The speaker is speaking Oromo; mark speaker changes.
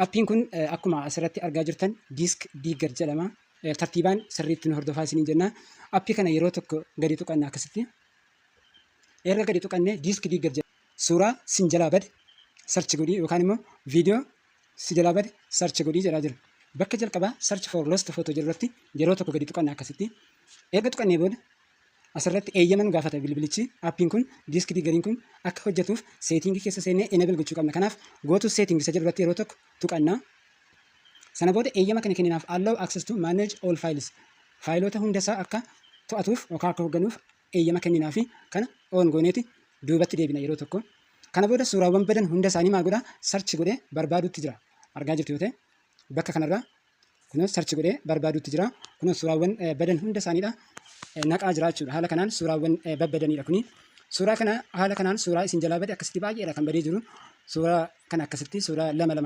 Speaker 1: Appiin kun akkuma asirratti argaa jirtan diisk diiggar jedhama. Tartiibaan sirriitti nu hordofaa isiniin jenna. Appii kana yeroo tokko gadi tuqanna akkasitti. Erga gadi tuqannee diisk diiggar jedhama. Suuraa sin jalaa bade sarchi godhii yookaan immoo viidiyoo si jalaa bade sarchi godhii jedhaa jira. Bakka jalqabaa search for lost photo jedhurratti yeroo tokko gadi tuqanna akkasitti. Erga tuqannee booda asirratti eeyyama nu gaafata bilbilichi. Appiin kun diisk diiggariin kun akka hojjetuuf seetingii keessa seennee enable gochuu qabna. Kanaaf gootu seetingii isa jedhurratti yeroo tokko tuqanna. Sana booda eeyyama kana kenninaaf allow access to manage all files. Faayilota hundasaa akka to'atuuf yookaan akka hoogganuuf eeyyama kenninaa fi kana on gooneeti duubatti deebina yeroo tokko. Kana booda suuraawwan badan hunda isaanii maal godhaa sarchi godhee barbaaduutti jira. Argaa jirtu yoo ta'e bakka kanarraa kunuun sarchi godhee barbaaduutti jira. Kunuun suuraawwan badan hunda isaaniidha naqaa jira jechuudha. Haala kanaan suuraawwan babbadanidha kuni. Suuraa kana haala kanaan suuraa isin jalaa bade akkasitti baay'eedha kan badee jiru. Suuraa kana akkasitti suuraa lama